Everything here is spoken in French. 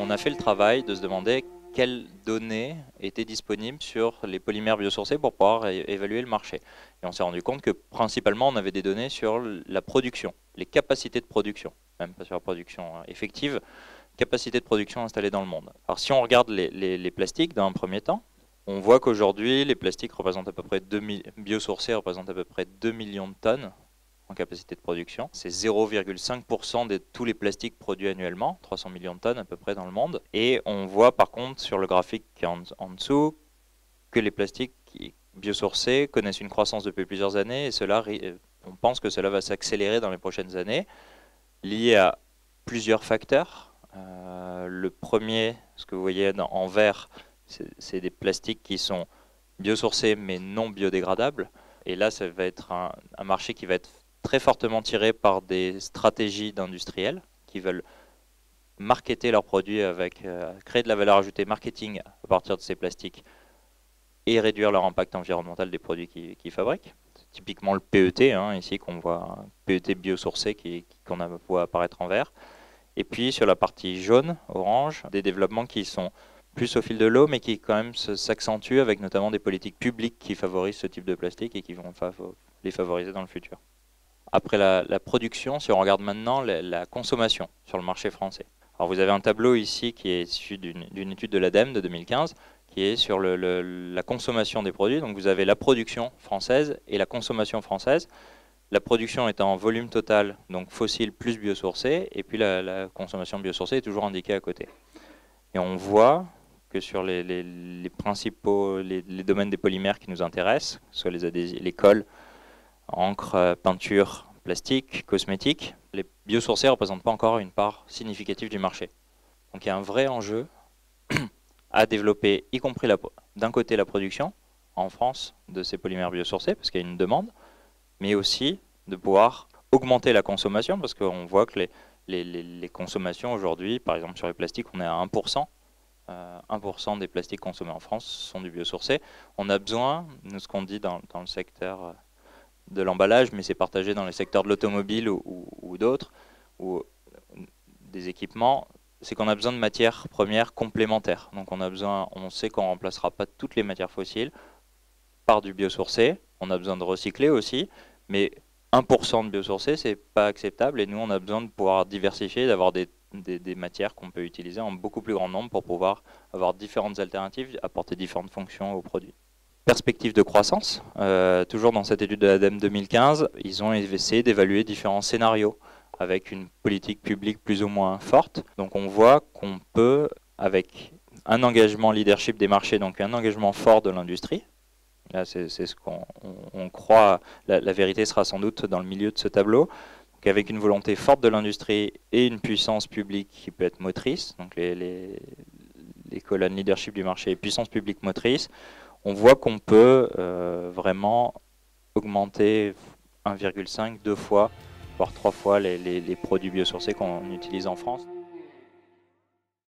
on a fait le travail de se demander quelles données étaient disponibles sur les polymères biosourcés pour pouvoir évaluer le marché. Et on s'est rendu compte que principalement on avait des données sur la production, les capacités de production, même pas sur la production effective, capacité de production installée dans le monde. Alors si on regarde les plastiques dans un premier temps, on voit qu'aujourd'hui les plastiques représentent à peu près biosourcés représentent à peu près 2 millions de tonnes en capacité de production. C'est 0,5% de tous les plastiques produits annuellement, 300 millions de tonnes à peu près dans le monde. Et on voit par contre sur le graphique qui est en dessous que les plastiques biosourcés connaissent une croissance depuis plusieurs années et on pense que cela va s'accélérer dans les prochaines années, lié à plusieurs facteurs. Le premier, ce que vous voyez en vert, c'est des plastiques qui sont biosourcés mais non biodégradables. Et là, ça va être un marché qui va être très fortement tiré par des stratégies d'industriels qui veulent marketer leurs produits créer de la valeur ajoutée marketing à partir de ces plastiques et réduire leur impact environnemental des produits qu'ils fabriquent. Typiquement le PET, ici qu'on voit un PET biosourcé qu'on voit apparaître en vert. Et puis sur la partie jaune, orange, des développements qui sont plus au fil de l'eau, mais qui quand même s'accentuent avec notamment des politiques publiques qui favorisent ce type de plastique et qui vont les favoriser dans le futur. Après la production, si on regarde maintenant la consommation sur le marché français. Alors vous avez un tableau ici qui est issu d'une étude de l'ADEME de 2015 qui est sur la consommation des produits. Donc vous avez la production française et la consommation française. La production est en volume total, donc fossile plus biosourcé, et puis la consommation biosourcée est toujours indiquée à côté. Et on voit que sur les principaux les domaines des polymères qui nous intéressent, soit les colles, encre, peinture, plastique, cosmétiques, les biosourcés ne représentent pas encore une part significative du marché. Donc il y a un vrai enjeu à développer, y compris d'un côté la production en France de ces polymères biosourcés, parce qu'il y a une demande, mais aussi de pouvoir augmenter la consommation, parce qu'on voit que les consommations aujourd'hui, par exemple sur les plastiques, on est à 1%. 1% des plastiques consommés en France sont du biosourcé. On a besoin, nous ce qu'on dit dans le secteur de l'emballage, mais c'est partagé dans les secteurs de l'automobile ou d'autres, ou des équipements, c'est qu'on a besoin de matières premières complémentaires. Donc on sait qu'on ne remplacera pas toutes les matières fossiles par du biosourcé, on a besoin de recycler aussi, mais 1% de biosourcé, c'est pas acceptable et nous on a besoin de pouvoir diversifier, d'avoir des matières qu'on peut utiliser en beaucoup plus grand nombre pour pouvoir avoir différentes alternatives, apporter différentes fonctions aux produits. Perspective de croissance, toujours dans cette étude de l'ADEME 2015, ils ont essayé d'évaluer différents scénarios avec une politique publique plus ou moins forte. Donc on voit qu'on peut, avec un engagement leadership des marchés, donc un engagement fort de l'industrie, là c'est ce qu'on croit, la vérité sera sans doute dans le milieu de ce tableau, donc avec une volonté forte de l'industrie et une puissance publique qui peut être motrice, donc les colonnes leadership du marché et puissance publique motrice, on voit qu'on peut vraiment augmenter 1,5, 2 fois, voire 3 fois les produits biosourcés qu'on utilise en France.